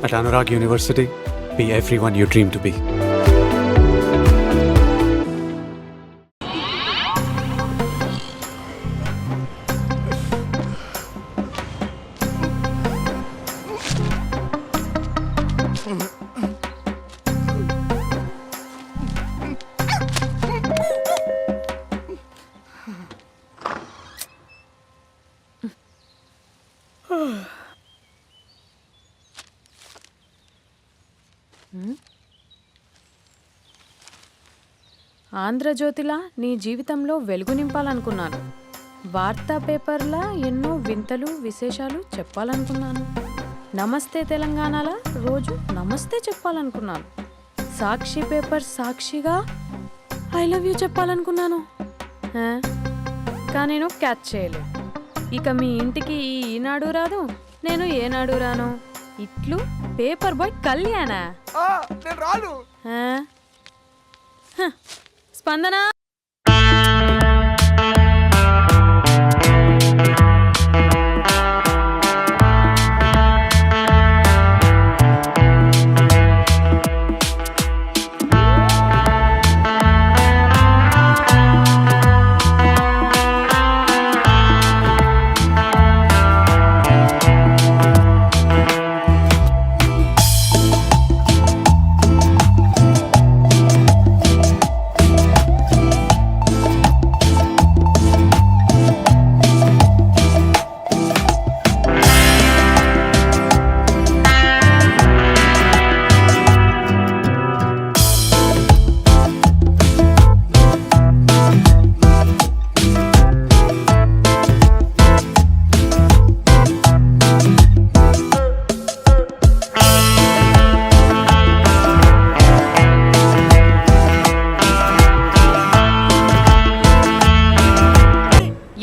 At Anurag University, be everyone you dream to be. ఆంధ్రజ్యోతిలా నీ జీవితంలో వెలుగు నింపాలనుకున్నాను. వార్తా పేపర్లా ఎన్నో వింతలు విశేషాలు చెప్పాలనుకున్నాను. నమస్తే తెలంగాణలా రోజు నమస్తే చెప్పాలనుకున్నాను. సాక్షి పేపర్ సాక్షిగా ఐ లవ్ యూ చెప్పాలనుకున్నాను. కానీ నేను క్యాచ్ చేయలేదు. ఇక మీ ఇంటికి ఈనాడు రాదు, నేను ఏనాడు రాను. ఇట్లు పేపర్ బాయ్ కళ్యాణా? స్పందన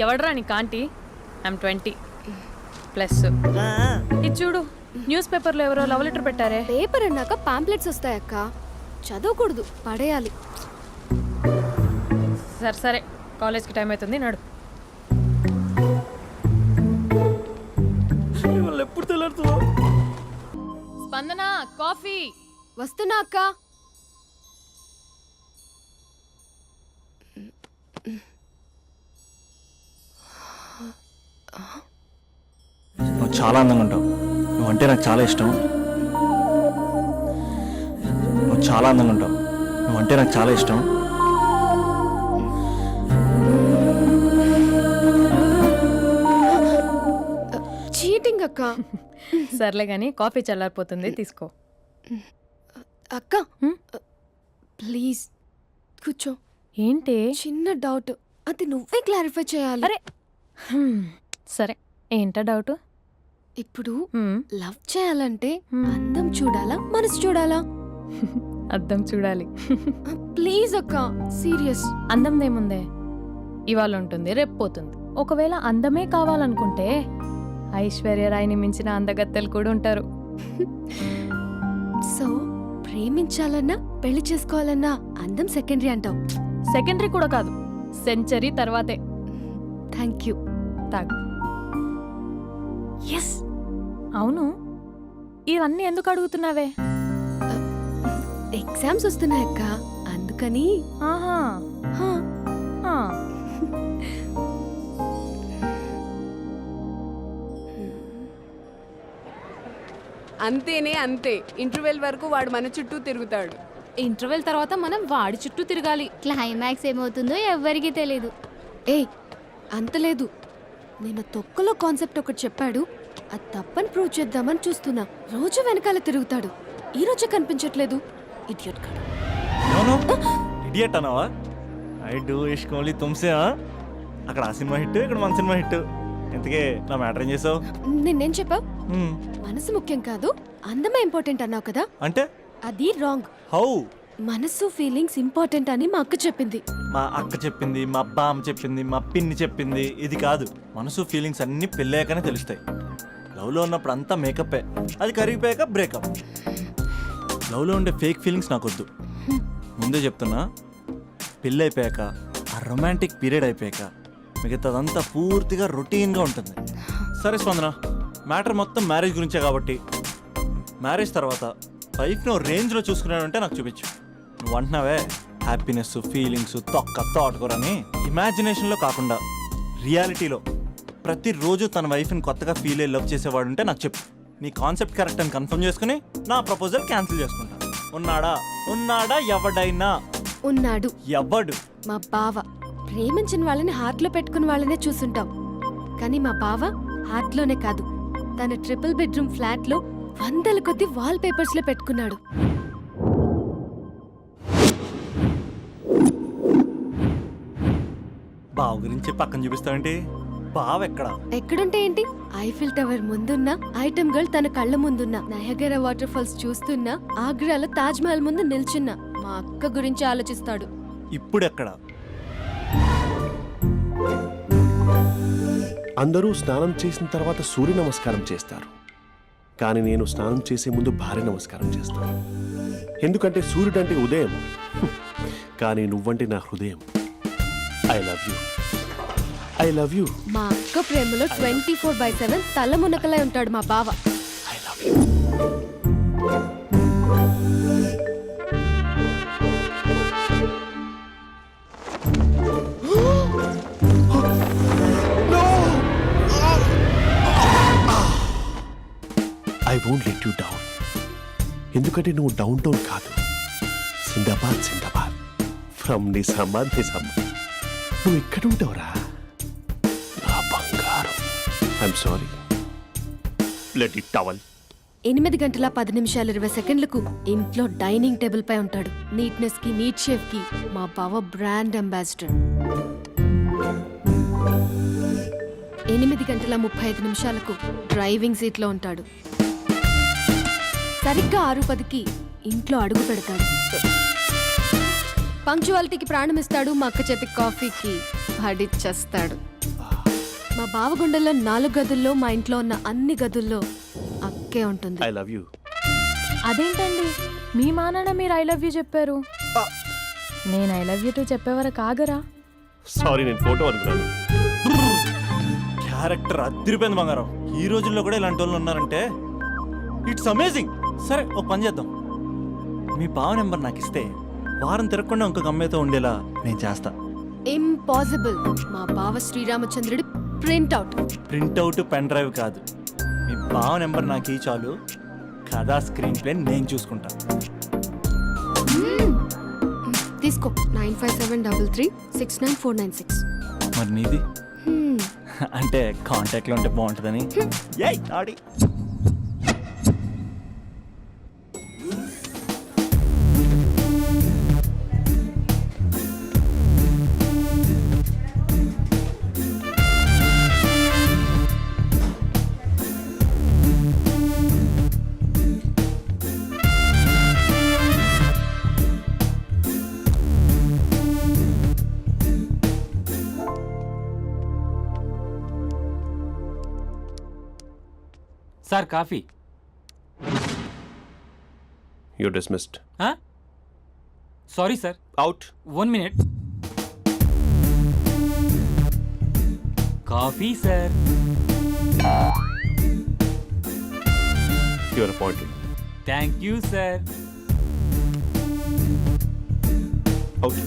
ఎవడరా నీ కాంటీ? ఐమ్ 20+. ఇది చూడు, న్యూస్ పేపర్లో ఎవరో లవ్ లెటర్ పెట్టారే. పేపర్ అన్నాక పాంప్లెట్స్ వస్తాయక్క, చదవకూడదు, పడేయాలి. సరే సరే, కాలేజ్కి టైం అవుతుంది, నడు. ఎప్పుడు తెల్లారుతుందో. స్పందన, కాఫీ. వస్తున్నా అక్క. నువ్వు చాలా అందంగా ఉంటావు. నువ్వంటే నాకు చాలా ఇష్టం. నువ్వు చాలా అందంగా ఉంటావు. నువ్వంటే నాకు చాలా ఇష్టం. చీటింగ్ అక్క. సర్లే కానీ కాఫీ చల్లారిపోతుంది, తీసుకో. అక్క ప్లీజ్ కూర్చో. ఏంటి? చిన్న డౌట్, అది నువ్వే క్లారిఫై చేయాలి. అరే సరే, ఏంటా డౌట్? ఇప్పుడు లవ్ చేయాలంటే అందం చూడాలా, మనసు చూడాలా? అద్దం చూడాలి. ప్లీజ్ అక్క, సీరియస్. అందం ఇవాళ ఉంటుంది, రేపు పోతుంది. ఒకవేళ అందమే కావాలనుకుంటే ఐశ్వర్యరాయ్ని మించిన అందగత్తెలు కూడా ఉంటారు. సో ప్రేమించాలన్నా పెళ్లి చేసుకోవాలన్నా అందం సెకండరీ అంటావు? సెకండరీ కూడా కాదు, సెంచరీ తర్వాతే. Thank you. తాగు. ఎస్. అవును, ఇవన్నీ ఎందుకు అడుగుతున్నావే? ఎగ్జామ్స్ వస్తున్నాయక్క, అందుకని. ఆహా. హా. ఆ. అంతేనే అంతే. ఇంటర్వెల్ వరకు వాడు మన చుట్టూ తిరుగుతాడు. ఇంటర్వెల్ తర్వాత మనం వాడి చుట్టూ తిరగాలి. క్లైమాక్స్ ఏమవుతుందో ఎవ్వరికీ తెలీదు. ఏయ్ అంత లేదు, నేను తొక్కలో కాన్సెప్ట్ ఒకటి చెప్పాడు, అది తప్పని ప్రూవ్ చేద్దామని చూస్తున్నా. రోజు వెనకాల తిరుగుతాడు, ఈ రోజే కనిపించట్లేదు. ఇడియట్ కాడు. ఇడియట్ అన్నావా? ఐ డూ ఇష్క్ ఓన్లీ తుమ్సే. అక్కడ ఆ సినిమా హిట్, ఇక్కడ మన సినిమా హిట్. ఇంతకే నా మ్యాటర్ ఏం చేసావు? నిన్నేం చెప్పావు? మనసు ముఖ్యం కాదు, అందమే ఇంపార్టెంట్ అన్నావు కదా. అంటే అది రాంగ్. హౌ? మనసు ఫీలింగ్స్ ఇంపార్టెంట్ అని మా అక్క చెప్పింది. మా అక్క చెప్పింది, మా బామ్మ చెప్పింది, మా పిన్ని చెప్పింది. ఇది కాదు, మనసు ఫీలింగ్స్ అన్ని పెళ్ళాకనే తెలుస్తాయి. లవ్లో ఉన్నప్పుడు అంతా మేకప్పే, అది కరిగిపోయాక బ్రేకప్. లవ్లో ఉండే ఫేక్ ఫీలింగ్స్ నాకొద్దు. ముందే చెప్తున్నా, పెళ్ళి అయిపోయాక, ఆ రొమాంటిక్ పీరియడ్ అయిపోయాక మిగతాదంతా పూర్తిగా రొటీన్గా ఉంటుంది. సరే స్పందన, మ్యాటర్ మొత్తం మ్యారేజ్ గురించే కాబట్టి మ్యారేజ్ తర్వాత వైఫ్ను రేంజ్లో చూసుకున్నాడంటే నాకు చూపించు. నువ్వు అంటున్నావే హ్యాపీనెస్ ఫీలింగ్స్ తోటకూరని, ఇమాజినేషన్లో కాకుండా రియాలిటీలో ప్రతిరోజు తన వైఫ్ని కొత్తగా ఫీల్ అయ్యి లవ్ చేసేవాడు ఉంటే నాకు చెప్పు. నీ కాన్సెప్ట్ కరెక్ట్ అని కన్ఫర్మ్ చేసుకుని నా ప్రపోజల్ క్యాన్సిల్ చేసుకుంటాను. ఉన్నాడా ఎవడైనా? ఉన్నాడు. ఎవడు? మా బావ. ప్రేమించిన వాళ్ళని హార్ట్లో పెట్టుకున్న వాళ్ళనే చూసుంటాం, కానీ మా బావ హార్ట్లోనే కాదు, తన ట్రిపుల్ బెడ్రూమ్ ఫ్లాట్లో వందల కొద్ది వాల్ పేపర్స్ లో పెట్టుకున్నాడు. బావ గురించి పక్కన చూపిస్తావేంటి? బావ ఎక్కడా? ఎక్కడుంటే ఏంటి, ఐఫిల్ టవర్ ముందున్న ఐటమ్ గర్ల్ తన కళ్ళ ముందున్న నయగరా వాటర్ ఫాల్స్ చూస్తున్నా, ఆగ్రాలో తాజ్ మహల్ ముందు నిల్చున్నా మా అక్క గురించి ఆలోచిస్తాడు. ఇప్పుడు ఎక్కడా? అందరూ స్నానం చేసిన తర్వాత సూర్య నమస్కారం చేస్తారు, కానీ నేను స్నానం చేసే ముందు భార్య నమస్కారం చేస్తాను. ఎందుకంటే సూర్యుడు అంటే ఉదయం, కానీ నువ్వంటే నా హృదయం. I love you, I love you. మా అక్క ప్రేమలో 24/7 తల మునకలై ఉంటాడు మా బావ. I love you. I won't let you down. ఎందుకంటే నువ్వు డౌన్ టౌన్ కాదు, జిందాబాద్ జిందాబాద్ ఫ్రమ్ నిజామాబాద్ నిజామాబాద్. నువ్వు ఇక్కడ ఉంటావురా నా బంగారం. I'm sorry, let it towel. 8 గంటల 10 నిమిషాలు 20 సెకండ్లకు ఇంట్లో డైనింగ్ టేబుల్ పై ఉంటాడు. నీట్నెస్ కి నీట్ షేఫ్ కి మా బావ బ్రాండ్ అంబాసిడర్. 8 గంటల 35 నిమిషాలకు డ్రైవింగ్ సీట్ లో ఉంటాడు. సరిగ్గా 6:10కి ఇంట్లో అడుగు పెడతాడు. పంక్చువాలిటీకి ప్రాణమిస్తాడు. మా అక్క చేతి కాఫీకి పడిచ్చేస్తాడు. మా బావ గుండెల్లో 4 గదుల్లో, మా ఇంట్లో ఉన్న అన్ని గదుల్లో అక్కే ఉంటుంది. I love you. అదేంటండి మీ మానాన్న మీరు ఐ లవ్ యూ చెప్పారు, నేను ఐ లవ్ యూ టూ చెప్పేవరకు ఆగరా? సారీ, నేను ఫోటో అనుకున్నాను. క్యారెక్టర్ అదిరిపోయింది బంగారం. ఈ రోజుల్లో కూడా ఇలాంటి వాళ్ళు ఉన్నారంటే ఇట్స్ అమేజింగ్. సరే ఒక పని చేద్దాం, మీ బావ నెంబర్ నాకు ఇస్తే వారం తిరగకుండా ఇంకొక అమ్మాయితో ఉండేలా నేను చేస్తా. ఇంపాసిబుల్. మా బావ శ్రీరామచంద్రుడి ప్రింట్అవుట్. ప్రింట్అవుట్ పెన్ డ్రైవ్ కాదు, మీ బావ నెంబర్ నాకు ఈ చాలు. కథా స్క్రీన్ ప్లే నేను చూసుకుంటా. తీసుకో. 9573369496. మరి నీది? అంటే కాంటాక్ట్లో ఉంటే బాగుంటుందని. ఏయ్ ఆడి. Sir coffee. You dismissed. Sorry sir. Out. 1 minute. Coffee sir. You are appointed. Thank you sir. Out.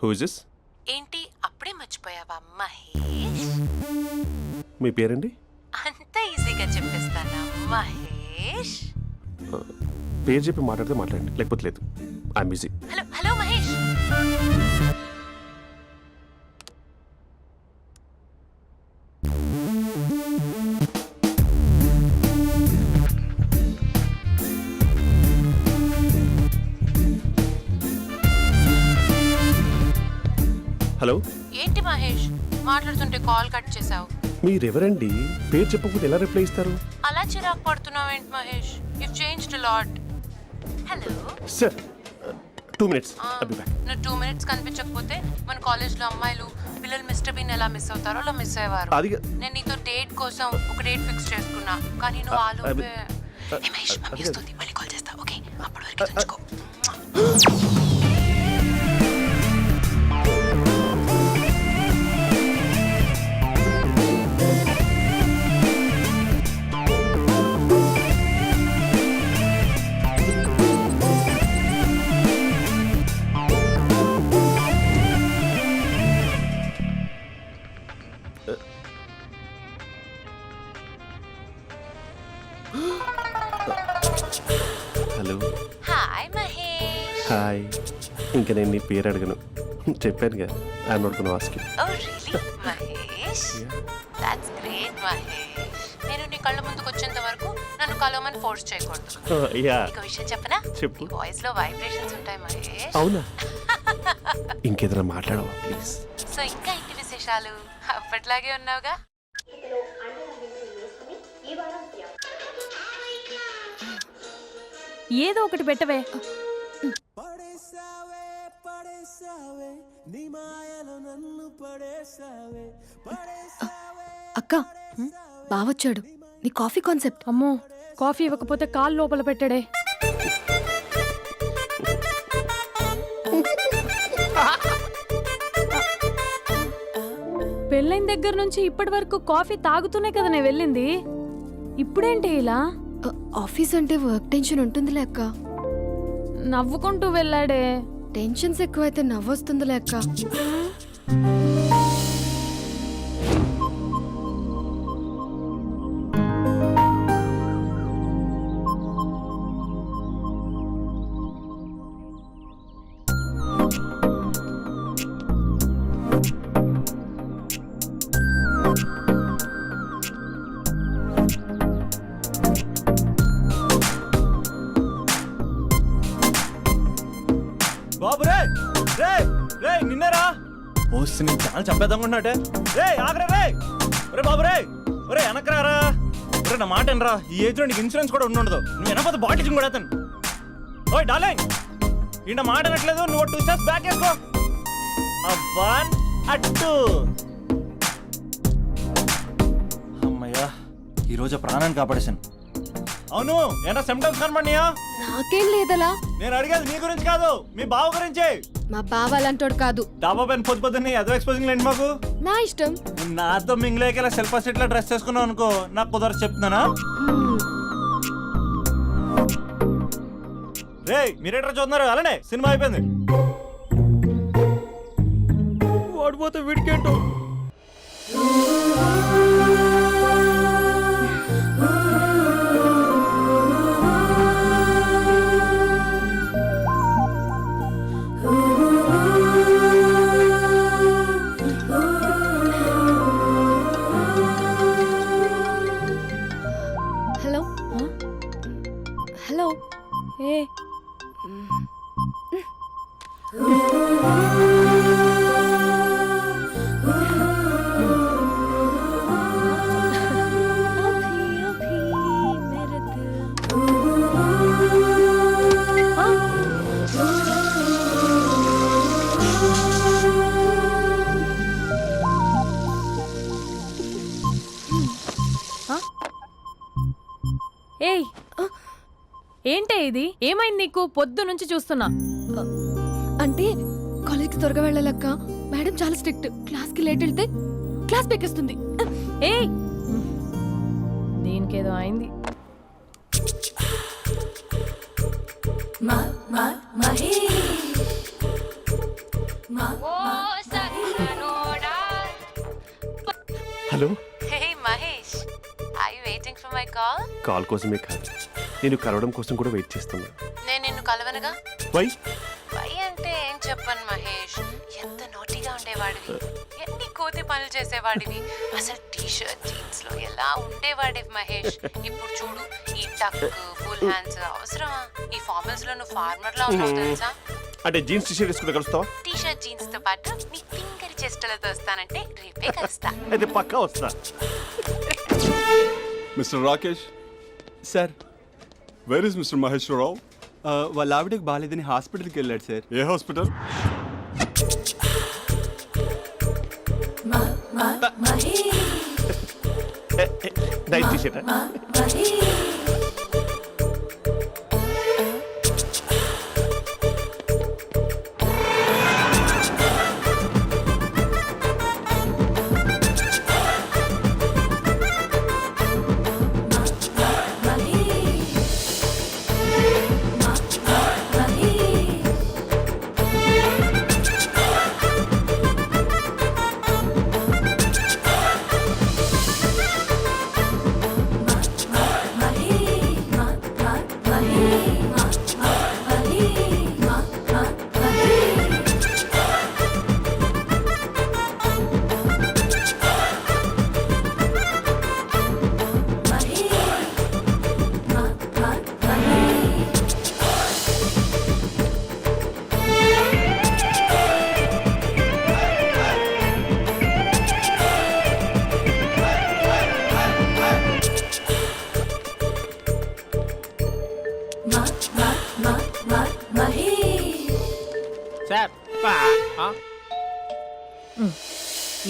Who is this? ఏంటి అప్పుడే మర్చిపోయావా మహేష్? మీ పేరండి? అంత ఈజీగా చెప్పేస్తానా మహేష్? పేరు చెప్పి మాట్లాడితే మాట్లాడండి, లేకపోతే లేదు. I'm busy. Hello hello Mahesh. Hello. ఏంటి మహేష్ మాట్లాడుతుంటే కాల్ కట్ చేసావు? మీరెవరండి? పేరు చెప్పకపోతే ఎలా రిప్లై ఇస్తారు? అలా చిరాకు పడుతున్నావు ఏంటి Mahesh? You changed a lot. Hello sir, 2 minutes. I'll be back. నువ్వు 2 minutes కనిపించకపోతే మన కాలేజ్లో అమ్మాయిలు పిల్లలు మిస్టర్ బీన్ ఎలా మిస్ అవుతారో అలా మిస్ అయ్యేవారు. అది నేను నీతో డేట్ కోసం ఒక డేట్ ఫిక్స్ చేసుకున్నా, కానీ నువ్వు ఆలోపే. మహేష్ మమ్మీ వస్తుంది, మళ్ళీ కాల్ చేస్తా. ఓకే, అప్పటి వరకు తుంచుకో. ఇంకా నేను నీ పేరు అడగను. చెప్పాను కదా, I'm not gonna ask you. Oh really Mahesh that's great Mahesh నేను నీ కళ్ళ ముందుకు వచ్చేంత వరకు నన్ను కలవమని ఫోర్స్ చేయకూడదు యా, ఒక విషయం చెప్పనా చెప్పు. వాయిస్ లో వైబ్రేషన్స్ ఉంటాయి మహేష్ అవునా? ఇంకేదైనా మాట్లాడవా ప్లీజ్? సో ఇంకా ఇంటి విశేషాలు అప్పట్లాగే ఉన్నావుగా ఏదో ఒకటి పెట్టవే. అక్క బావొచ్చాడు. నీ కాఫీ కాన్సెప్ట్. అమ్మో, కాఫీ ఇవ్వకపోతే కాలు లోపల పెట్టాడే. పెళ్ళైన దగ్గర నుంచి ఇప్పటి వరకు కాఫీ తాగుతూనే కదా నేను వెళ్ళింది. ఇప్పుడేంటి ఇలా? ఆఫీస్ అంటే వర్క్ టెన్షన్ ఉంటుందిలే అక్క. నవ్వుకుంటూ వెళ్ళాడే. టెన్షన్స్ ఎక్కువైతే నవ్వొస్తుందిలే అక్క. బాబు రే రే రే నిన్నేరా వస్తే నేను చాలా చంపేద్దామన్నట్టే. రే ఆగరా రే. ఒరే బాబు రే, ఒరే వెనకరారా. ఒరే నా మాట ఎనరా, ఈ ఏజ్ లో నీకు ఇన్సూరెన్స్ కూడా ఉండదు. నువ్వు వెనకపోతే బాటిల్ కూడా అతను. ఓయ్ డార్లింగ్, ఈయన మాట అనట్లేదు. నువ్వు 2 స్టెప్స్ బ్యాక్ వేసుకో. అబ్బా అట్టు. అమ్మయ్యా, ఈరోజు ప్రాణాన్ని కాపాడేశాను. అవును, ఏనా సిమ్టమ్స్ కనబడినాయా? నాకేం లేదలా. నేను అడిగేది నీ గురించి కాదు, మీ బావ గురించి. మా బావ అలాంటోడు కాదు. డాబా పైన పొద్దు పొద్దున్నే ఎదో ఎక్స్పోజింగ్ లేండి మాకు. నా ఇష్టం. నాతో మింగిలేక సెల్ఫ్ సెట్ లో డ్రెస్ చేసుకున్నావు అనుకో, నాకు కుదరదు చెప్తున్నానా. రే మీరేట్రా చూస్తున్నారు? అలానే సినిమా అయిపోయింది. వాడిపోతే వీడికేంటో. Hello hello. ఏ ఏయ్, ఏంటే ఇది? ఏమైంది నీకు? పొద్దు నుంచి చూస్తున్నా. అంటే కాలేజ్కి త్వరగా వెళ్ళాలక్క. మేడం చాలా స్ట్రిక్ట్. క్లాస్కి లేట్ వెళ్తే క్లాస్ పెక్కేస్తుంది. ఏయ్, దీనికేదో అయింది. Hello. Hey Mahesh, are you waiting for my call? Call కోసమే కాదు, నేను కలవడం కోసం కూడా వెయిట్ చేస్తున్నా. నేను నిన్ను కలవనుగా. వై? వై అంటే ఏం చెప్పను మహేష్, ఎంత నోటీగా ఉండేవాడివి, ఎన్ని కోతి పనులు చేసేవాడివి, అసలు టీ షర్ట్ జీన్స్ లో ఎలా ఉండేవాడివి మహేష్. ఇప్పుడు చూడు, ఈ టక్ ఫుల్ హ్యాండ్స్ అవసరమా? ఈ ఫార్మల్స్ లో నువ్వు ఫార్మర్ లా ఉన్నావు తెలుసా. అంటే జీన్స్ టీ షర్ట్ వేసుకుంటే కలుస్తావా? టీ షర్ట్ జీన్స్ తో పాటు నీ ఫింగర్ చెస్టలతో వస్తానంటే రేపే కలుస్తా. అయితే పక్కా వస్తా. Mister Rakesh sir, where is mister Maheshwararao? వాళ్ళ ఆవిడకి బాగాలేదని హాస్పిటల్కి వెళ్ళాడు సార్. ఏ హాస్పిటల్? Night T shirt.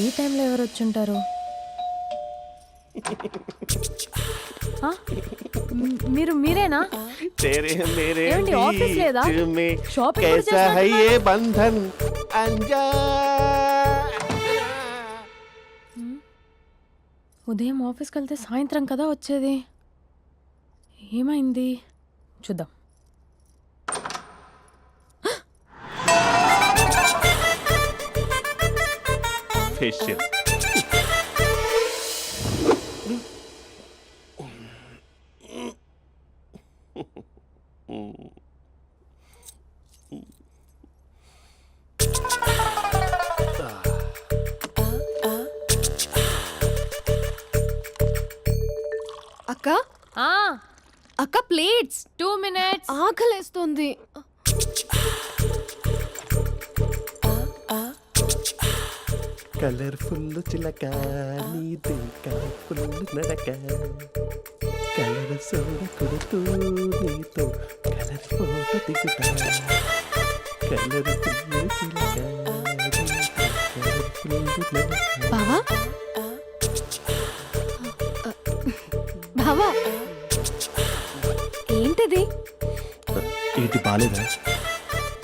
ఈ టైంలో ఎవరు వచ్చుంటారు? ఆ? మీరేనా? तेरे मेरे ఏమండి, ఆఫీస్ లేదా? बीच में షాపింగ్ కూడా कैसा है చేసినట్టున్నారు? ये बंधन अंजा ఉదయం ఆఫీస్కి వెళ్తే సాయంత్రం కదా వచ్చేది. ఏమైంది చూద్దాం. फेशियल అక్క ఆ, అక్క ప్లేట్స్ 2 minutes. ఆకలేస్తుంది. కలర్ఫుల్ చిలక నీదే కలర్ఫుల్ నడక కలర్ సోడ కొడుతూ నీతో కలర్ ఫోటో దిగుతా కలర్ఫుల్ చిలక కలర్ఫుల్ నడక. బావా బావా ఏంటిది? ఏంటి బాలేదా?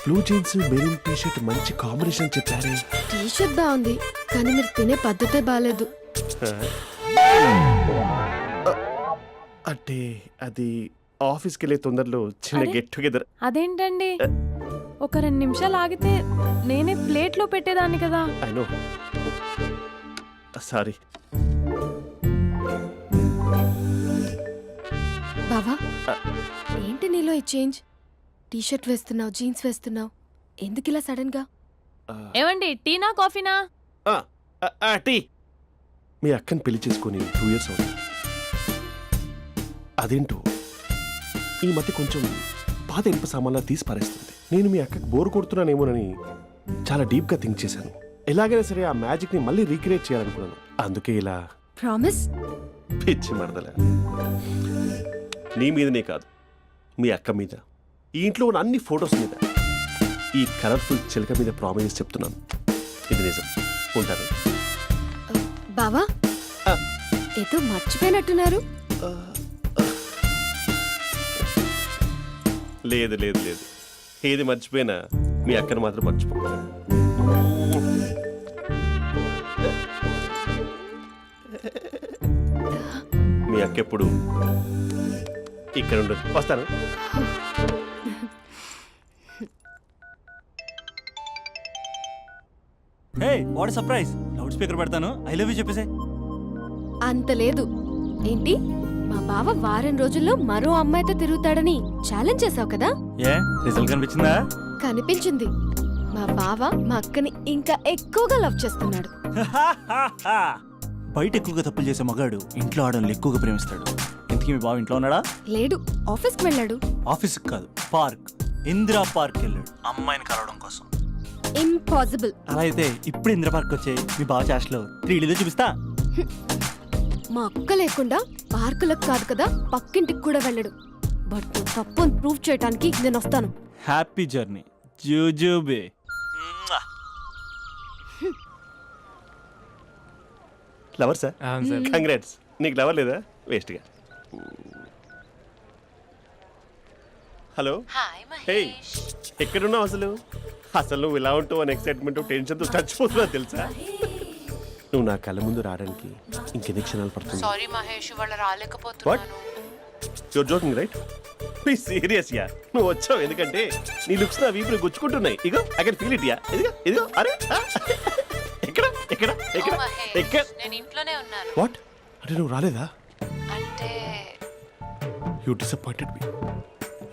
Blue jeans maroon T shirt మంచి కాంబినేషన్ చెప్పారే. టీ షర్ట్ బాగుంది కానీ మీరు తినే పద్ధతే బాగాలేదు. అంటే అది ఆఫీస్కి వెళ్ళే తొందరలో చిన్న అరే. Get together. అదేంటండి, ఒక 2 నిమిషాలు ఆగితే నేనే ప్లేట్లో పెట్టేదాన్ని కదా. I know, sorry. బావా ఏంటి నీలో ఈ చేంజ్? టీ షర్ట్ వేస్తున్నావు, జీన్స్ వేస్తున్నావు, ఎందుకు ఇలా సడన్ గా? ఏమండి, టీనా కాఫీనా? టీ. మీ అక్కని పెళ్లి చేసుకొని 2 years అవుతుంది. అదేంటో ఈ మధ్య కొంచెం పాత ఇనుప సామాన్లా తీసి పారేస్తుంది. నేను మీ అక్కకి బోర్ కొడుతున్నానేమోనని చాలా డీప్గా థింక్ చేశాను. ఎలాగైనా సరే ఆ మ్యాజిక్ని మళ్ళీ రీక్రియేట్ చేయాలనుకున్నాను. అందుకే ఇలా ప్రామిస్? పిచ్చి మరదల. నీ మీదనే కాదు, మీ అక్క మీద, ఈ ఇంట్లో ఉన్న అన్ని ఫొటోస్ మీద, ఈ కలర్ఫుల్ చిలక మీద ప్రామిస్ చెప్తున్నాను. ఇది నిజం. ఉంటాను. బావా ఆ. ఏదో మర్చిపోయినట్టున్నారు. లేదు లేదు లేదు, ఏది మర్చిపోయినా మీ అక్కను మాత్రం మర్చిపో. మీ అక్క ఎప్పుడు ఇక్కడ ఉండదు. వస్తాను. Hey what surprise! Loud speaker పెడతాను, ఐ లవ్ యూ చెప్పేసే. అంత లేదు. ఏంటి, మా బావ వారం రోజుల్లో మరో అమ్మాయితో తిరుగుతాడని ఛాలెంజ్ చేసావు కదా? ఏ రిజల్ట్ కనిపించిందా? కనిపించింది. మా బావ మా అక్కని ఇంకా ఎక్కువగా లవ్ చేస్తున్నాడు. బయట ఎక్కువగా తప్పులు చేసే మగాడు ఇంట్లో ఆడవాళ్ళు ఎక్కువగా ప్రేమిస్తాడు. ఇంతకీ మీ బావ ఇంట్లో ఉన్నాడా? లేడు, ఆఫీస్కి వెళ్ళాడు. ఆఫీస్కి కాదు, పార్క్, ఇందిరా పార్క్ వెళ్ళాడు అమ్మాయిని కలవడం కోసం. ఇంపాసిబుల్. అలా అయితే ఇప్పుడు ఇందిరా పార్క్ వచ్చే మీ బావ చాష్లో 3Dలో చూపిస్తా. మా అక్క లేకుండా పార్కులకు కాదు కదా పక్కింటికి కూడా వెళ్ళడు. బట్ నువ్వు తప్పు అని ప్రూవ్ చేయడానికి నేను వస్తాను. హ్యాపీ జర్నీ జూజూబే. Lover sir, congrats. నీకు లవర్ లేదా? వేస్ట్గా. హలో. Hi hey, Mahesh. ఎక్కడున్నావు అసలు? అసలు నువ్వు ఇలా ఉంటావు అని ఎక్సైట్మెంట్ టెన్షన్తో చచ్చిపోతున్నావు తెలుసా? నువ్వు నా కళ్ళ ముందు రావడానికి ఇంకెన్ని క్షణాలు పడుతుంది? సారీ మహేష్, ఇవాళ రాలేకపోతున్నాను. Your joking right? Please serious ya. నువ్వు వచ్చావు ఎందుకంటే నీ లుక్స్ నా వీపుని గుచ్చుకుంటున్నాయి. ఇగో I can feel it ya. ఇదిగో ఇదిగో. అరే ఎక్కడ ఎక్కడ ఎక్కడ ఓ మహేష్, ఎక్కడ? నేను ఇంట్లోనే ఉన్నాను. వాట్ అంటే నువ్వు రాలేదా? అంటే you disappointed me.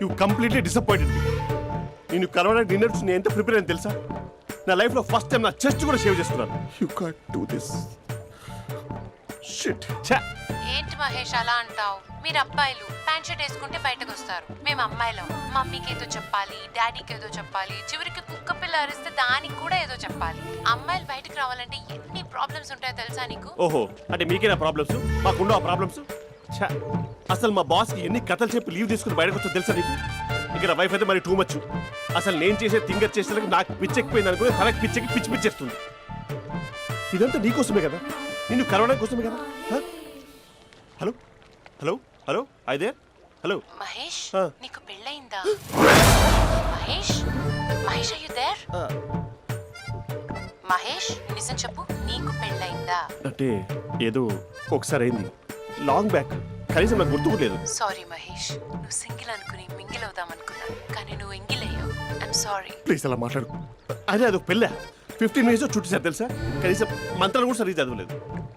You completely disappointed me. నేను కలవడానికి డిన్నర్స్ నేను ఎంత ప్రిపేర్ అని తెలుసా? నా లైఫ్లో ఫస్ట్ టైం నా చెస్ట్ కూడా సేవ్ చేసుకున్నాను. You can't do this shit. ఛా. ఏంటి మహేష్ అలా అంటావు? మీరు అబ్బాయిలు ప్యాంట్ షర్ట్ వేసుకుంటే బయటకు వస్తారు. మేము అమ్మాయిలం, మమ్మీకి ఏదో చెప్పాలి, డాడీకి ఏదో చెప్పాలి, చివరికి కుక్క పిల్ల అరిస్తే దానికి కూడా ఏదో చెప్పాలి. అమ్మాయిలు బయటకు రావాలంటే ఎన్ని ప్రాబ్లమ్స్ ఉంటాయో తెలుసా నీకు? ఓహో, అంటే మీకేనా ప్రాబ్లమ్స్? మాకుండా ప్రాబ్లమ్స్? ఛా. అసలు మా బాస్కి ఎన్ని కథలు చెప్పి లీవ్ తీసుకుని బయటకు వచ్చో తెలుసా నీకు? ఇక్కడ వైఫ్ అయితే మరి టూ మచ్. అసలు నేను చేసే థింగర్ చేసేందుకు నాకు పిచ్చెక్కిపోయింది అనుకుని తనకు పిచ్చెక్కి పిచ్చి పిచ్చేస్తుంది. ఇదంతా నీకోసమే కదా, నిన్ను కరోనా కోసమే కదా. హ? హలో హలో హలో అయితే హలో. మహేష్ ఆ. నీకు పెళ్ళయిందా? Mahesh Mahesh are you there? మహేష్ నిజం చెప్పు, నీకు పెళ్ళయిందా? అంటే ఏదో ఒకసారి అయింది, లాంగ్ బ్యాక్, కనీసం నాకు గుర్తుకు లేదు. సారీ మహేష్, నువ్వు సింగిల్ అనుకుని మింగిల్ అవుదాం అనుకున్నా, కానీ నువ్వు ఎంగిల్ అయ్యావు. I'm sorry. ప్లీజ్ అలా మాట్లాడు. అదే అదొక పెళ్ళా, 15 మినిట్స్ చుట్టూ సార్ తెలుసా, కనీసం మంత్రాలు కూడా సరిగ్గా చదవలేదు,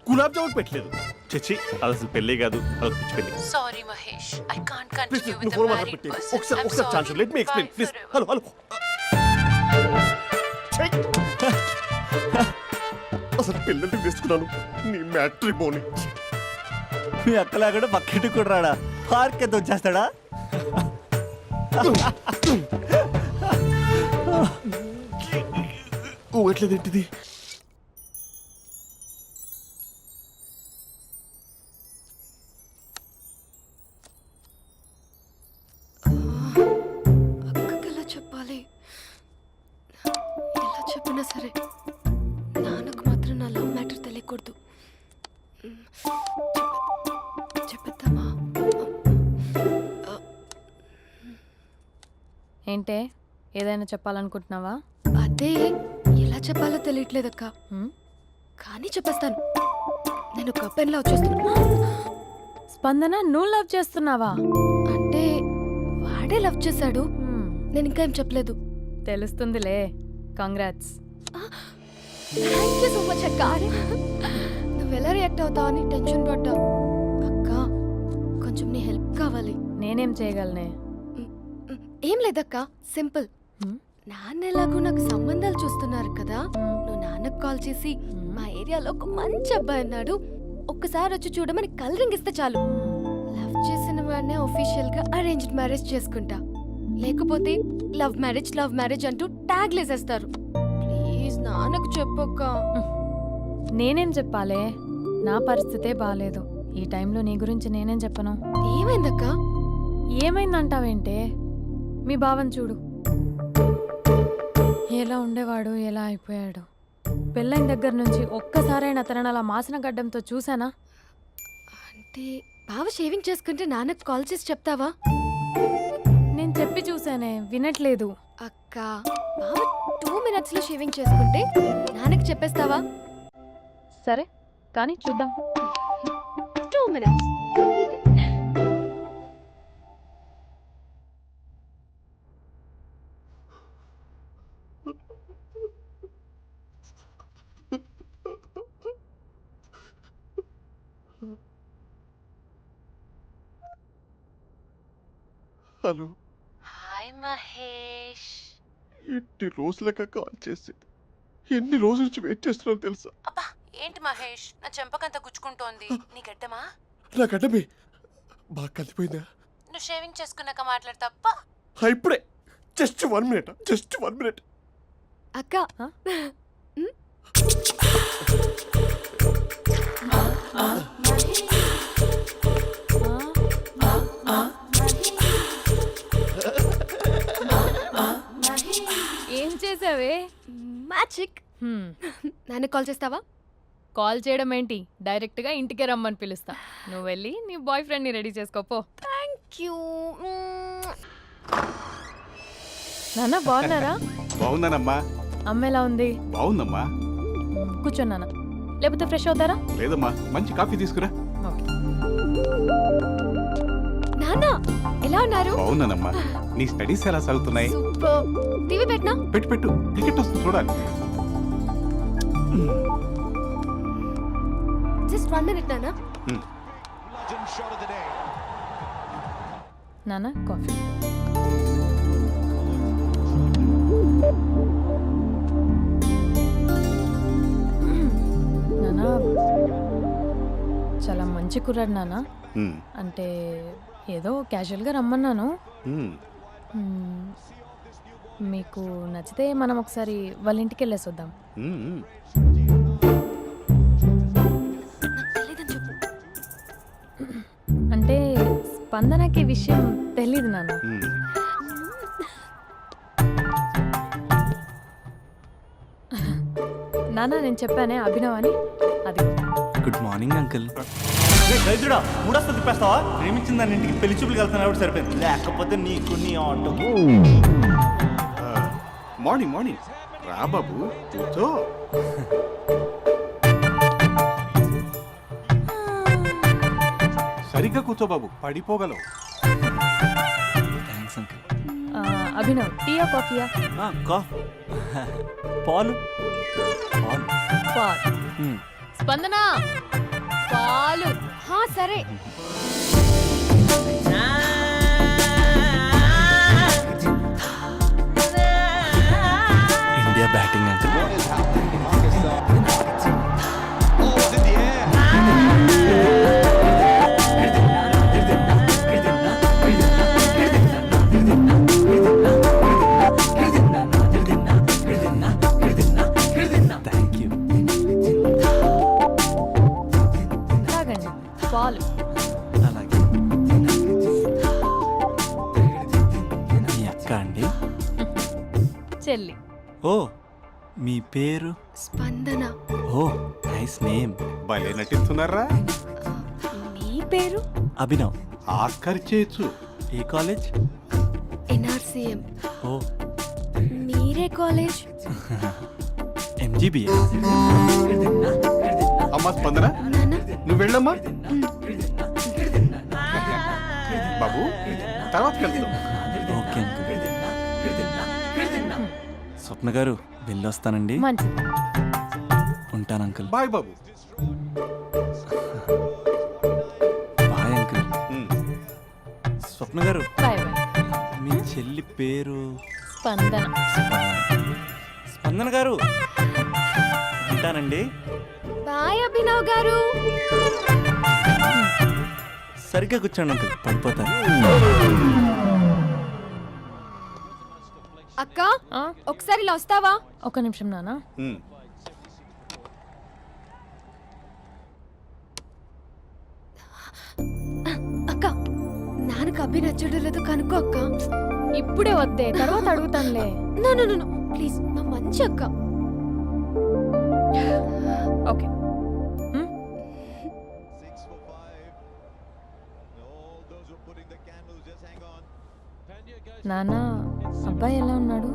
గులాబ్ జామున్ పెట్టలేదు. చచ్చి అది అసలు పెళ్ళే కాదు, అదొక పిచ్చి పెళ్ళి. Sorry Mahesh, I can't please continue నువ్వు విత్ ద ఫోన్ మ్యారీడ్ మాట్లాడి పర్సన్. ఒకసారి chance let me explain please. Hello hello. అసలు పెళ్ళంటే తీసుకున్నాను నీ మ్యాట్రీ బోని. మీ అక్కలాగడ బకెట్ కూడా రాడా, పార్క్ ఎంత వచ్చేస్తాడా? ఎట్లేదేంటిది? అక్కకి ఎలా చెప్పాలి? ఎలా చెప్పినా సరే నాన్నకు మాత్రం నా లవ్ మ్యాటర్ తెలియకూడదు. చెప్పేద్దామా? ఏంటే ఏదైనా చెప్పాలనుకుంటున్నావా? అదే ఎలా చెప్పాలో తెలియట్లేదక్క, హ్మ్? కానీ చెప్పేస్తాను. నేను ఒక అబ్బాయిలా వచ్చేస్తున్నా. స్పందన, నువ్వు లవ్ చేస్తున్నావా? అంటే వాడే లవ్ చేశాడు, హ్మ్, నేను ఇంకా ఏం చెప్పలేదు. తెలుస్తుందిలే. Congrats. Thank you so much అక్క. నువ్వు ఎలా రియాక్ట్ అవుతావు అని టెన్షన్ పడ్డా. అక్క కొంచెం నీ హెల్ప్ కావాలి. నేనేం చేయగలనే? ఏం లేదక్క, సింపుల్. హ్మ్? నాన్న ఎలాగో నాకు సంబంధాలు చూస్తున్నారు కదా, నువ్వు నాన్నకు కాల్ చేసి మా ఏరియాలో ఒక మంచి అబ్బాయి అన్నాడు, ఒక్కసారి వచ్చి చూడమని కలరింగ్ ఇస్తే చాలు. లవ్ చేసిన వాడినే ఒఫీషియల్ గా అరేంజ్డ్ మ్యారేజ్ చేసుకుంటా, లేకపోతే లవ్ మ్యారేజ్ అంటూ ట్యాగ్ లేసేస్తారు. ప్లీజ్ నాన్నకు చెప్పక్క. నేనేం చెప్పాలే? నా పరిస్థితే బాలేదు. ఈ టైంలో నీ గురించి నేనేం చెప్పను? ఏమైందక్క? ఏమైందంటావేంటే? మీ భావం చూడు, ఎలా ఉండేవాడు, ఎలా అయిపోయాడు. పెళ్ళైన దగ్గర నుంచి ఒక్కసారైనా తనని అలా మాసిన గడ్డంతో చూసానా? అంటే బావ షేవింగ్ చేసుకుంటే నాన్నకు కాల్ చేసి చెప్తావా? నేను చెప్పి చూసానే, వినట్లేదు. అక్క బావ 2 minutes లో షేవింగ్ చేసుకుంటే నాన్నకు చెప్పేస్తావా? సరే కానీ చూద్దాం. 2 minutes. హలో. హాయ్ మహేష్. ఎన్ని రోజులక కాల్ చేసేది, ఎన్ని రోజుల నుంచి వెయిట్ చేస్తున్నాను తెలుసా? అబ్బా ఏంటి మహేష్, నా చెంపకంత గుచ్చుకుంటోంది. నీ గడ్డమా? నా గడ్డమే బాగా కలిపోయిందా? నువ్వు షేవింగ్ చేసుకున్నాక మాట్లాడు తప్ప. ఇప్పుడే జస్ట్ 1 minute. అక్క ఏం చేసావే? మ్యాజిక్. నాన్న కాల్ చేస్తావా? కాల్ చేయడం ఏంటి, డైరెక్ట్గా ఇంటికే రమ్మని పిలుస్తా. నువ్వు వెళ్ళి నీ బాయ్ ఫ్రెండ్ని రెడీ చేసుకోపో. Thank you. నాన్న బాగున్నారా? బాగుందనమ్మా. అమ్మ ఎలా ఉంది? బాగుందమ్మా. కూర్చోన్నానా, లేకపోతే ఫ్రెష్ అవుతారా? లేదమ్మా, మంచి కాఫీ తీసుకురా. ఓకే. నాన్న ఎలా ఉన్నారు? బాగున్నానమ్మా. నీ స్టడీస్ ఎలా సాగుతున్నాయి? సూపర్. టీవీ పెట్టనా? పెట్టు టికెట్ వస్తుంది చూడాలి. జస్ట్ 1 minute నాన్న. నాన్న కాఫీ. నాన్న చాలా మంచి కుర్రాడు నాన్న. అంటే ఏదో క్యాజువల్గా రమ్మన్నాను. మీకు నచ్చితే మనం ఒకసారి వాళ్ళ ఇంటికి వెళ్ళేసి వద్దాం. నాకు తెలీదని చెప్పు. అంటే స్పందనకి విషయం తెలీదు నాన్న. నాన్న నేను చెప్పానే అభినవ్ అని అది గుడ్ మార్నింగ్ అంకుల్. దరిద్రుడా మూడొస్తా తిప్పేస్తావా? ప్రేమించిన దాని ఇంటికి పెళ్లి చూపులు వెళ్తాను కాబట్టి సరిపోయింది, లేకపోతే నీకు నీ ఆటో. మార్నింగ్ మార్నింగ్ రా బాబు కూర్చో. సరిగ్గా కూర్చో బాబు, పడిపోగలవు. Thanks uncle. అభినవ్ టీయా కాఫీయా? పాలు పాలు. పాల్. స్పందన పాలు. హా సరే. India batting uncle. Thank you. తాగండి పాలు. అలాగే. మీ అక్క అండి? చెల్లి. ఓ మీ పేరు? స్పందన. ఓ నైస్ నేమ్. భలే నటిస్తున్నారా? మీ పేరు? అభినవ్. ఆస్కర్ చేయొచ్చు. ఏ కాలేజ్? ఎన్ఆర్సీఎం. ఓ మీరే కాలేజ్? ఎంజీబీఏ. అమ్మా స్పందన, నాన్న నువ్వు వెళ్ళమ్మా. బాబు తర్వాత వెళ్తాం. Okay uncle. స్వప్న గారు వెళ్ళొస్తానండి. మంచిది. ఉంటాను అంకుల్. బాయ్ బాబు. Bye uncle. స్వప్న గారు బాయ్ బాయ్. మీ చెల్లి పేరు? స్పందన. స్పందన గారు ఉంటానండి. బాయ్ అభినవ్ గారు. సరిగ్గా కూర్చోండి అంకుల్, పడిపోతారు. అక్క ఆ? ఒకసారి ఇలా వస్తావా? ఒక నిమిషం నాన్న. అక్క నాన్నకు అభి నచ్చడం లేదో కనుక్కో అక్క. ఇప్పుడే వద్దే, తర్వాత అడుగుతానులే. నో నో నో ప్లీజ్, నా మంచి అక్క. ఓకే. నాన్న అబ్బాయి ఎలా ఉన్నాడు?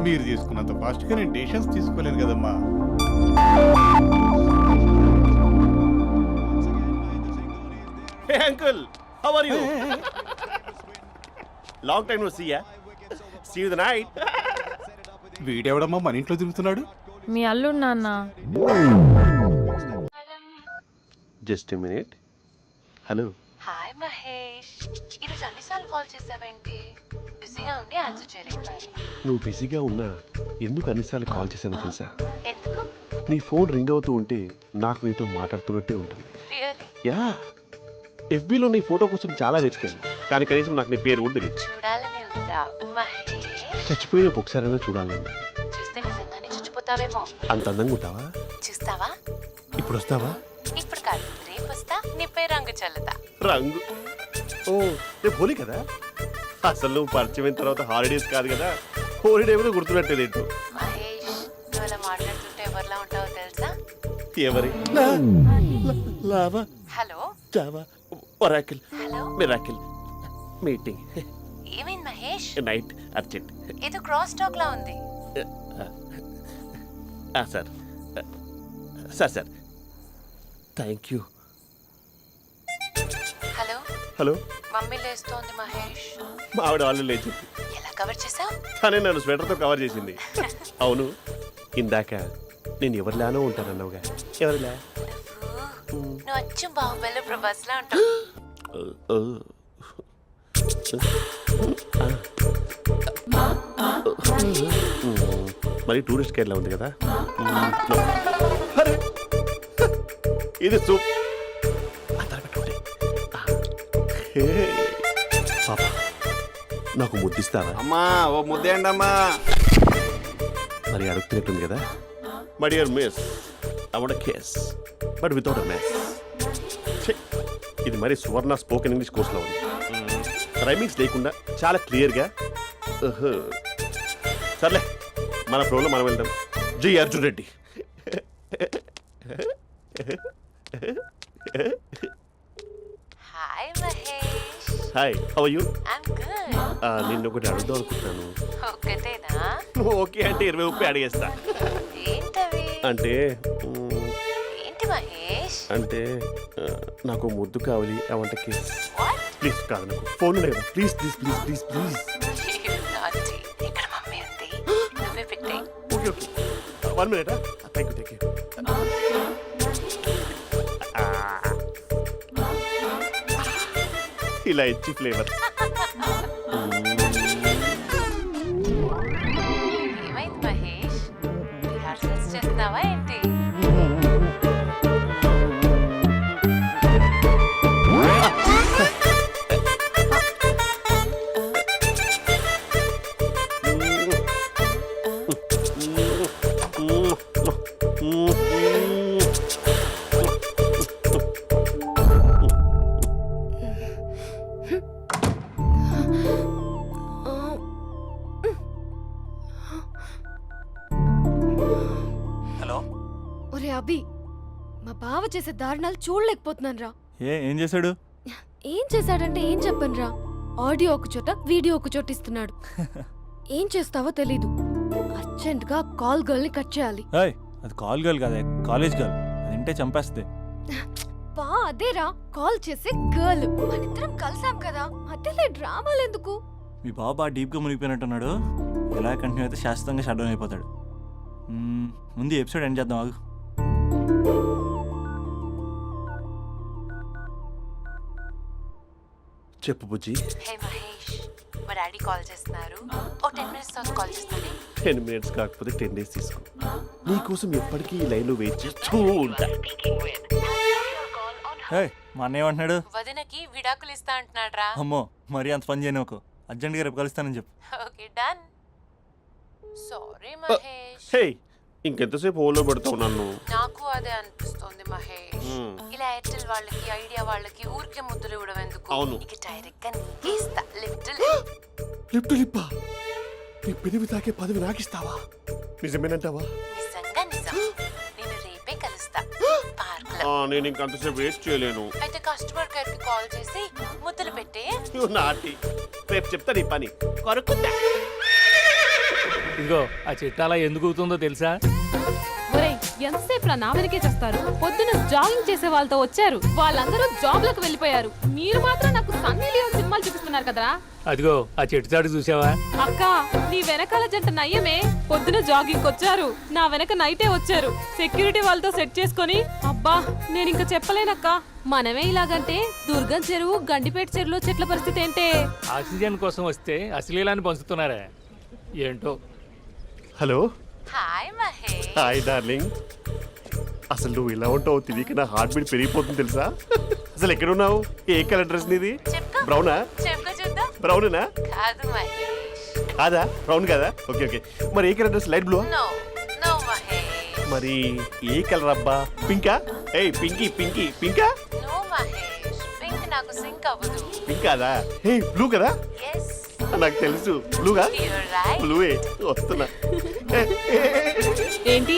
మీరు తీసుకున్నంత ఫాస్ట్ గా నేను డెసిషన్స్ తీసుకోలేదు కదమ్మా. Uncle how are you? Long time no see ya. See you the night. వీడెవడమ్మా మన ఇంట్లో తిరుగుతున్నాడు? మీ అల్లుడు నాన్న. Just a minute. Hello. Hi Mahesh, ఈరోజు అన్నిసార్లు కాల్ చేసావేంటి? బిజీగా ఉండి ఆన్సర్ చేయలేదు. నువ్వు బిజీగా ఉన్నా ఎందుకు అన్నిసార్లు కాల్ చేశానో తెలుసా? ఎందుకు? నీ ఫోన్ రింగ్ అవుతూ ఉంటే నాకు నీతో మాట్లాడుతున్నట్టే ఉంటుంది. రియల్లీ? యా, ఎఫ్బీలో నీ ఫోటో కోసం చాలా వెతికాను, కానీ కనీసం నాకు నీ పేరు కూడా తెలియదు. చూడాలని ఉందా మహేష్? చచ్చిపోయిన ఒకసారైనా చూడాలని. చూస్తే నిజంగానే చచ్చిపోతావేమో. అంత అందంగా ఉంటావా? చూస్తావా? ఇప్పుడు వస్తావా? ఇప్పుడు కాదు, రేపు వస్తా, నీపై రంగు చల్లుతా. రంగు? ఓ రేపు హోలీ కదా. అసలు నువ్వు పరిచయం తర్వాత హాలిడేస్ కాదు కదా, హోలిడే కూడా గుర్తుపెట్టేదేంటో. మహేష్, నువ్వు అలా మాట్లాడుతుంటే ఎవరిలా ఉంటావో తెలుసా? ఎవరి? Lava, hello java, oracle, hello, miracle, meeting, ఏమైంది మహేష్? Night, urgent. ఏదో క్రాస్ టాక్ లా ఉంది. Sir sir sir thank you. Hello hello, mummy లేస్తోంది మహేష్. మా ఆవిడ వాళ్ళు లేచింది. ఎలా కవర్ చేసావు? కానీ నన్ను స్వెటర్తో కవర్ చేసింది. అవును, ఇందాక నేను ఎవరిలానో ఉంటానన్నావుగా, ఎవరిలా? నువ్వు అచ్చం బాహుబలి ప్రభాస్ లా ఉంటావు. మరి టూరిస్ట్ గైడ్లా ఉంది కదా. అరే, ఇది సూప్. పాప, నాకు ముద్దిస్తావా? అమ్మా ఓ ముద్దేయండి అమ్మా. మరి అడుగుతున్నట్టుంది కదా. My dear miss, I want kiss but without a mess. ఇది మరి సువర్ణ స్పోకెన్ ఇంగ్లీష్ కోర్సులో ఉంది. రైమింగ్స్ లేకుండా చాలా క్లియర్గా. సర్లే, మన ఫ్లోలో మనం వెళ్దాం. జై Arjun Reddy. Hi Mahesh. Hi, how are you? I'm good. నిన్ను ఒకటి అడుగుదాం అనుకుంటున్నాను. ఒక్కటేనా? నువ్వు ఓకే అంటే 20 అడిగేస్తా. ఏంటవి? అంటే ఏంటి మహేష్? అంటే నాకు ముద్దు కావాలి. అవంటకి వాట్? ప్లీజ్ కాదు, నాకు ఫోన్ లేదా, please please please please please. నాటి ఇక్కడ మమ్మీ ఉంది, నువ్వే పెట్టే. Okay okay, 1 minute. Thank you. ఇలా ఇచ్చి ఫ్లేవర్. ఏమైంది మహేష్? రిహార్సల్స్ చేస్తున్నావా ఏంటి? హలో. ఒరే అభి, మా బావ చేసే దారుణాలు చూడలేకపోతున్నాను రా. ఏం చేశాడు? ఏం చేశాడంటే ఏం చెప్పను రా. ఆడియో ఒక చోట, వీడియో ఒక చోట ఇస్తున్నాడు. ఏం చేస్తావో తెలీదు. అర్జెంట్ గా కాల్ గర్ల్ ని కట్ చేయాలి. ఏయ్, అది కాల్ గర్ల్ కాదే, కాలేజ్ గర్ల్. అది వింటే చంపేస్తుంది. బా అదేరా, కాల్ చేసే గర్ల్. మనిద్దరం కలిసాం కదా, మధ్యలో డ్రామాలు ఎందుకు? మీ బాబు బాగా డీప్గా మునిగిపోయినట్టున్నాడు. ఎలా కంటిన్యూ అయితే శాశ్వతంగా షట్ డౌన్ అయిపోతాడు. ముందు ఎపిసోడ్ ఎండ్ చేద్దాం, ఆగు. చెప్పు బుజ్జి. హే మహేష్, మా డాడీ కాల్ చేస్తున్నారు. ఓ 10 minutes తర్వాత కాల్ చేస్తాను. 10 minutes కాకపోతే 10 days తీసుకో. నీకోసం ఎప్పటికీ ఈ లైన్లో వెయిట్ చేస్తూ ఉంటా. హే, మా అన్నయ్య ఏమంటున్నాడు? వదినకి విడాకులు ఇస్తా అంటున్నాడు రా. అమ్మో, మరీ అంత పని చేయను. అర్జెంట్గా రేపు కలుస్తానని చెప్పు. Okay done. సారీ మహేష్. హే, ఇంకెంతసేపు హోల్లో పెడతావు నన్ను? నాకు అదే అనిపిస్తోంది మహేష్. ఇలా ఎయిర్టెల్ వాళ్ళకి, ఐడియా వాళ్ళకి ఊరికే ముద్దులు ఇవ్వడం ఎందుకు? అవును. ఇక డైరెక్ట్ గా నీకే ఇస్తా. లిటిల్ లిప్ టు లిప్పా? నీ పెదవి తాకే పదవి నాకిస్తావా? నిజమేనంటావా? నిజంగా నిజం. నేను రేపే కలుస్తా పార్క్ లో. నేను ఇంకంతసేపు వెయిట్ చేయలేను. అయితే కస్టమర్ కేర్ కి కాల్ చేసి ముద్దులు పెట్టే. నాటి రేపు చెప్తా నీ పని. కొరుకుందా? ఇదిగో ఆ చెట్టు అలా ఎందుకు అవుతుందో తెలుసా? ఒరేయ్, ఎంతసేపు నా వెనకే చేస్తారు? పొద్దున జాగింగ్ చేసే వాళ్ళతో వచ్చారు, వాళ్ళందరూ జాబ్లకు వెళ్ళిపోయారు. మీరు మాత్రం నాకు సన్నీ లియోన్ సినిమాలు చూపిస్తున్నారు కదరా. అదిగో ఆ చెట్టు చాటు చూసావా? అక్క, నీ వెనకాల జంట నయ్యమే. పొద్దున జాగింగ్ వచ్చారు, నా వెనక నైటే వచ్చారు. సెక్యూరిటీ వాళ్ళతో సెట్ చేసుకొని, అబ్బా నేను ఇంకా చెప్పలేనక్క. మనమే ఇలాగంటే దుర్గం చెరువు, గండిపేట చెరువులో చెట్ల పరిస్థితి ఏంటే? ఆక్సిజన్ కోసం వస్తే అశ్లీలాన్ని పంచుతున్నారా ఏంటో. Hello. Hi Mahesh. Hi darling. అసలు నువ్వు ఇలా ఉంటావు తెలియక నా హార్ట్ బీట్ పెరిగిపోతుంది తెలుసా? అసలు ఎక్కడున్నావు? ఏ కలర్ డ్రెస్ నీది? చెప్పుకో. బ్రౌనా? చెప్పుకో చూద్దాం. బ్రౌనేనా? కాదు మహేష్. కాదా? బ్రౌన్ కదా? Okay okay. మరి ఏ colour dress? Light blue? No no Mahesh. మరి ఏ కలర్ అబ్బా? పింకా? ఏయ్ పింకీ పింకీ పింకా? నో మహేష్, పింక్ నాకు సింక్ అవ్వదు. పింక్ కాదా? ఏ బ్లూ కదా? ఎస్, నాకు తెలుసు. బ్లూగా? You're right. బ్లూవే వస్తున్నా. ఏంటి?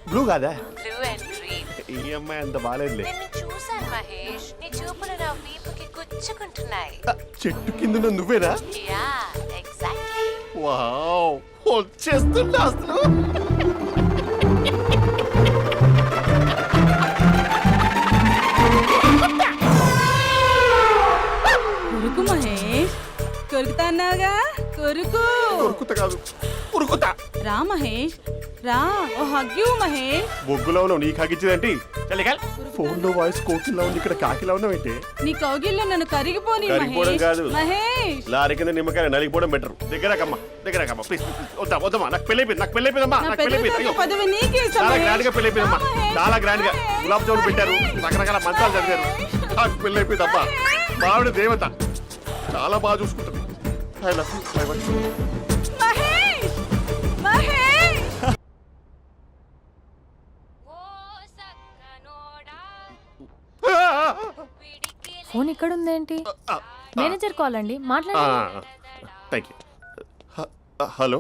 బ్లూ కాదా? Blue and green. ఈ అమ్మాయి అంత బాగాలేదులే. నిన్ను చూశాను మహేష్, నీ చూపులు నా వీపుకి గుచ్చుకుంటున్నాయి. చెట్టు కింద నువ్వేనా? Yeah, exactly. వావ్, వచ్చేస్తున్నా అసలు. కొరుకు మహేష్, కొరుకుతా అన్నావుగా, కొరుకు. ఉరుకుతా కాదు, ఉరుకుతా. రా మహేష్, రా. ఓ హగ్గు మహేష్. బొగ్గులో ఉన్నావు, నీకు హగిచ్చిందేంటి? ఫోన్ లో వాయిస్ కోకిలా ఉంది, ఇక్కడ కాకిలా ఉన్నావు ఏంటి? నీ కౌగిల్లో నన్ను కరిగిపోని కరిగిపోవడం కాదు, మహేష్. లారీ కింద నిమ్మకాయ నలిగిపోవడం బెటర్. దగ్గరకమ్మా ప్లీజ్. వద్దమ్మా, నాకు పెళ్ళైపోయిందమ్మా, నాకు పెళ్ళైపోయింది. అయ్యో, పదవి నీకే ఇస్తా చాలా మహేష్. గ్రాండ్ గా పెళ్ళైపోయిందమ్మా, చాలా గ్రాండ్ గా. గులాబ్ జామున్ పెట్టారు, రకరకాల మంచాలు చదివారు. నాకు పెళ్ళైపోయిందమ్మా. మావిడ దేవత, చాలా బాగా చూసుకుంటుంది. I love you, my wife. Mahesh, Mahesh. Phone ఇక్కడ ఉందేంటి? మేనేజర్ కాల్ అండి, మాట్లాడండి. Thank you. Hello.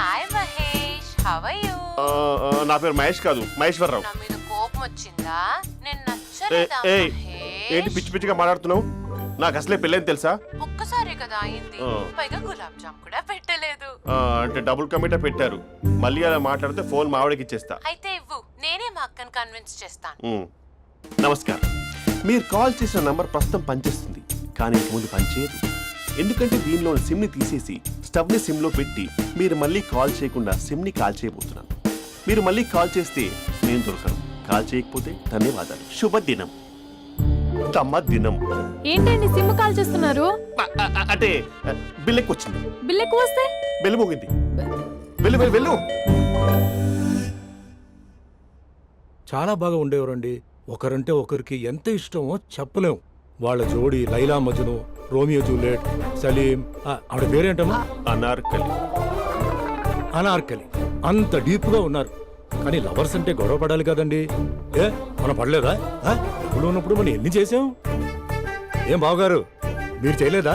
Hi how are you? నా పేరు మహేష్ కాదు, మహేశ్వరరావు. నా మీద కోపం వచ్చిందా? నేను ఏ, నచ్చలేదా ఏయ్, మహేష్? ఏంటి పిచ్చి పిచ్చిగా మాట్లాడుతున్నావు? నాకు అసలే పెళ్ళని తెలుసా? ఒక్కసారి కదా అయింది, ఆ. పైగా గులాబ్ జామ్ కూడా పెట్టలేదు. అంటే డబుల్ కమిటా పెట్టారు. మళ్ళీ అలా మాట్లాడితే ఫోన్ మా ఆవిడకి ఇచ్చేస్తా. అయితే ఇవ్వు, నేనే మా అక్కని కన్విన్స్ చేస్తాను. నమస్కారం. మీరు కాల్ చేసిన నంబర్ ప్రస్తుతం పనిచేస్తుంది, కానీ ఇంక ముందు పనిచేయదు. ఎందుకంటే దీనిలో సిమ్ని తీసేసి స్టవ్ని సిమ్లో పెట్టి మీరు మళ్ళీ కాల్ చేయకుండా సిమ్ని కాల్ చేయబోతున్నాను. మీరు మళ్ళీ కాల్ చేస్తే నేను దొరకను, కాల్ చేయకపోతే ధన్యవాదాలు. శుభదినం. తమ దినం. ఏంటండి సిమ్ కాల్ చేస్తున్నారు? అంటే బిల్ ఎక్కువ వచ్చింది. బిల్ ఎక్కువ వస్తే బెల్లు మోగింది. వెళ్ళు వెళ్ళు వెళ్ళు. చాలా బాగా ఉండేవారండి. ఒకరంటే ఒకరికి ఎంత ఇష్టమో చెప్పలేం. వాళ్ళ జోడి లైలా మజ్ను, రోమియో జూలియట్, సలీం, ఆవిడ పేరేంటమ్మా? అనార్కలి. అనార్కలి. అంత డీప్ గా ఉన్నారు. కానీ లవర్స్ అంటే గొడవ పడాలి కదండి. ఏ మనం పడలేదా? ఎప్పుడు ఉన్నప్పుడు మనం ఎన్ని చేసాం? ఏం బావగారు, మీరు చేయలేదా?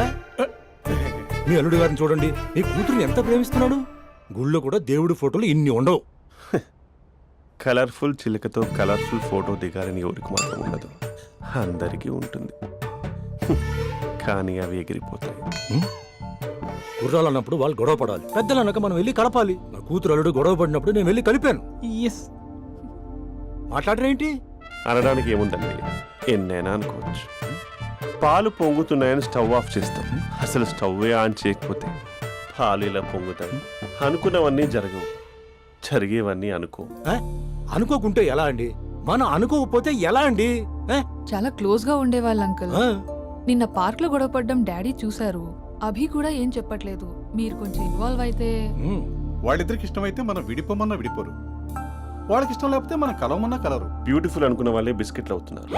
మీ అల్లుడి గారిని చూడండి, మీ కూతురుని ఎంత ప్రేమిస్తున్నాడు. గుళ్ళో కూడా దేవుడి ఫోటోలు ఇన్ని ఉండవు. కలర్ఫుల్ చిలుకతో కలర్ఫుల్ ఫోటో దిగాలని ఎవరికి మాత్రం ఉండదు, అందరికీ ఉంటుంది. కానీ అవి ఎగిరిపోతాయి. గుర్రాలు అన్నప్పుడు వాళ్ళు గొడవ పడాలి, పెద్దలు అన్నాక మనం వెళ్ళి కలపాలి. నా కూతురు అల్లుడు గొడవ పడినప్పుడు నేను వెళ్ళి కలిపాను. మాట్లాడరేంటి? అనడానికి ఏముందండి, ఎన్నైనా అనుకోవచ్చు. పాలు పొంగుతున్నాయని స్టవ్ ఆఫ్ చేస్తాం, అసలు స్టవ్ ఆన్ చేయకపోతే పాలు ఇలా పొంగుతాయి. అనుకున్నవన్నీ జరగవు, జరిగేవన్నీ అనుకో. అనుకోకుంటే ఎలా అండి? మనం అనుకోకపోతే ఎలా అండి? చాలా క్లోజ్ గా ఉండేవాళ్ళు అంకుల్. నిన్న పార్క్ లో గొడవపడ్డం డాడీ చూశారు. అభి కూడా ఏం చెప్పట్లేదు. మీరు కొంచెం ఇన్వాల్వ్ అయితే. వాళ్ళిద్దరికి ఇష్టమైతే మనం విడిపోమన్నా విడిపోరు, వాళ్ళకి ఇష్టం లేకపోతే మనం కలవమన్నా కలరు. బ్యూటిఫుల్ అనుకున్న వాళ్ళే బిస్కెట్లు అవుతున్నారు.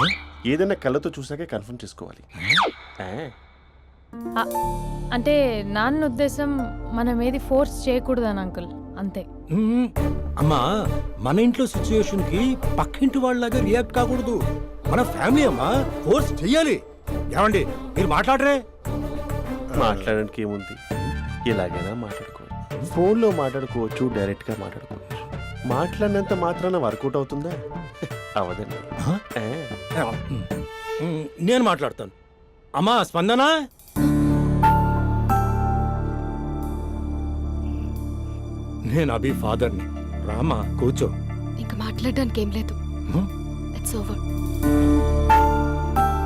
ఏదైనా కళ్ళతో చూసాకే కన్ఫర్మ్ చేసుకోవాలి. అంటే నాన్న ఉద్దేశం మనం ఏది ఫోర్స్ చేయకూడదని అంకుల్, అంతే. అమ్మా, మన ఇంట్లో సిచ్యుయేషన్ కి పక్కింటి వాళ్ళలాగా రియాక్ట్ కాకూడదు. మన ఫ్యామిలీ అమ్మా, ఫోర్స్ చెయ్యాలి. ఏమండి మీరు మాట్లాడరే? మాట్లాడడానికి ఏముంది, ఎలాగైనా మాట్లాడుకోవచ్చు. ఫోన్లో మాట్లాడుకోవచ్చు, డైరెక్ట్ గా మాట్లాడుకోవచ్చు. మాట్లాడినంత మాత్రాన వర్కౌట్ అవుతుందా? అవదండి. నేను మాట్లాడతాను. అమ్మా స్పందన, నేను అభి ఫాదర్ని. రామా కూర్చో. ఇంకా మాట్లాడడానికి ఏం లేదు. It's over.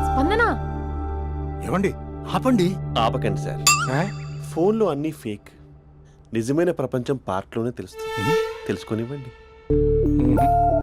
స్పందన, ఏమండి ఆపండి. ఆపకండి సార్. ఫోన్లో అన్నీ ఫేక్, నిజమైన ప్రపంచం పార్ట్లోనే తెలుస్తుంది. తెలుసుకొనివ్వండి.